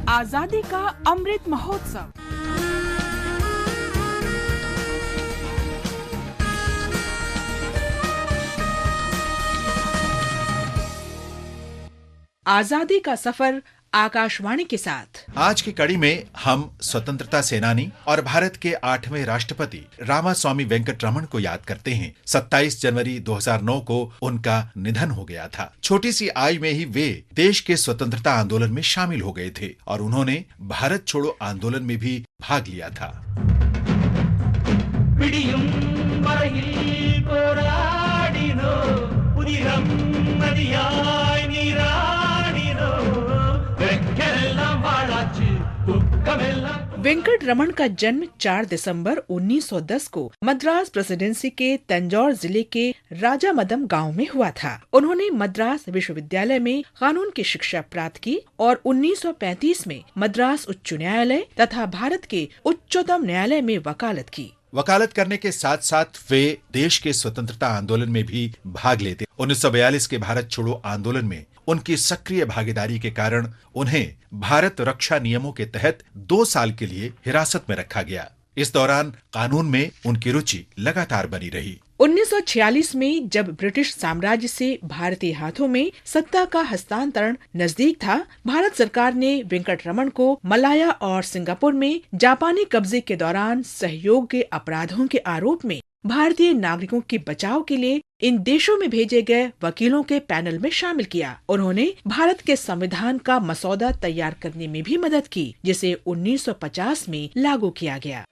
आजादी का अमृत महोत्सव। आजादी का सफर आकाशवाणी के साथ। आज की कड़ी में हम स्वतंत्रता सेनानी और भारत के 8वें राष्ट्रपति रामास्वामी वेंकटरमण को याद करते हैं। 27 जनवरी 2009 को उनका निधन हो गया था। छोटी सी आयु में ही वे देश के स्वतंत्रता आंदोलन में शामिल हो गए थे और उन्होंने भारत छोड़ो आंदोलन में भी भाग लिया था। वेंकटरमण का जन्म 4 दिसंबर 1910 को मद्रास प्रेसिडेंसी के तंजौर जिले के राजामदम गांव में हुआ था। उन्होंने मद्रास विश्वविद्यालय में कानून की शिक्षा प्राप्त की और 1935 में मद्रास उच्च न्यायालय तथा भारत के उच्चतम न्यायालय में वकालत की। वकालत करने के साथ साथ वे देश के स्वतंत्रता आंदोलन में भी भाग लेते। 1942 के भारत छोड़ो आंदोलन में उनकी सक्रिय भागीदारी के कारण उन्हें भारत रक्षा नियमों के तहत 2 साल के लिए हिरासत में रखा गया। इस दौरान कानून में उनकी रुचि लगातार बनी रही। 1946 में जब ब्रिटिश साम्राज्य से भारतीय हाथों में सत्ता का हस्तांतरण नजदीक था, भारत सरकार ने वेंकटरमण को मलाया और सिंगापुर में जापानी कब्जे के दौरान सहयोग के अपराधों के आरोप में भारतीय नागरिकों के बचाव के लिए इन देशों में भेजे गए वकीलों के पैनल में शामिल किया। उन्होंने भारत के संविधान का मसौदा तैयार करने में भी मदद की, जिसे 1950 में लागू किया गया।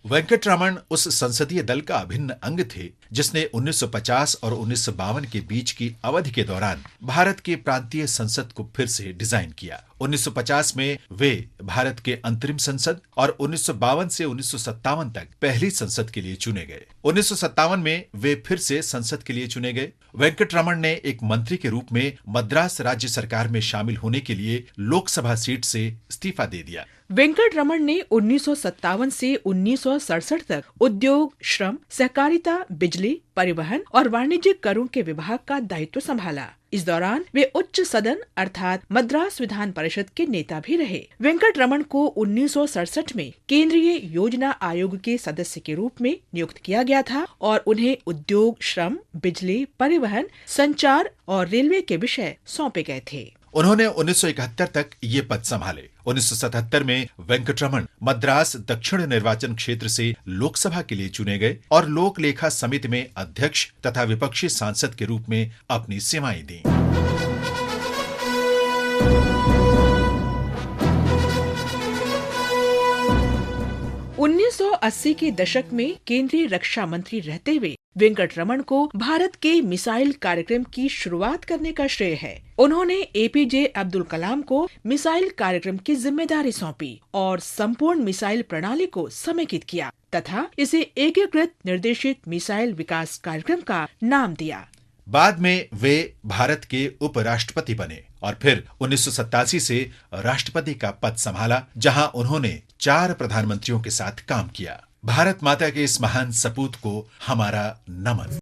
वेंकटरमण उस संसदीय दल का अभिन्न अंग थे जिसने 1950 और 1952 के बीच की अवधि के दौरान भारत के प्रांतीय संसद को फिर से डिजाइन किया। 1950 में वे भारत के अंतरिम संसद और 1952 से 1957 तक पहली संसद के लिए चुने गए। 1957 में वे फिर से संसद के लिए चुने गए। वेंकटरमण ने एक मंत्री के रूप में मद्रास राज्य सरकार में शामिल होने के लिए लोकसभा सीट से इस्तीफा दे दिया। वेंकटरमण ने 1957 से 1967 तक उद्योग, श्रम, सहकारिता, बिजली, परिवहन और वाणिज्यिक करों के विभाग का दायित्व संभाला। इस दौरान वे उच्च सदन अर्थात मद्रास विधान परिषद के नेता भी रहे। वेंकटरमण को 1967 में केंद्रीय योजना आयोग के सदस्य के रूप में नियुक्त किया गया था और उन्हें उद्योग, श्रम, बिजली, परिवहन, संचार और रेलवे के विषय सौंपे गए थे। उन्होंने 1971 तक ये पद संभाले। 1977 में वेंकटरमण मद्रास दक्षिण निर्वाचन क्षेत्र से लोकसभा के लिए चुने गए और लोक लेखा समिति में अध्यक्ष तथा विपक्षी सांसद के रूप में अपनी सेवाएं दी। 1980 के दशक में केंद्रीय रक्षा मंत्री रहते हुए वेंकटरमण को भारत के मिसाइल कार्यक्रम की शुरुआत करने का श्रेय है। उन्होंने एपीजे अब्दुल कलाम को मिसाइल कार्यक्रम की जिम्मेदारी सौंपी और संपूर्ण मिसाइल प्रणाली को समेकित किया तथा इसे एकीकृत निर्देशित मिसाइल विकास कार्यक्रम का नाम दिया। बाद में वे भारत के उपराष्ट्रपति बने और फिर 1987 से राष्ट्रपति का पद संभाला, जहां उन्होंने 4 प्रधानमंत्रियों के साथ काम किया। भारत माता के इस महान सपूत को हमारा नमन।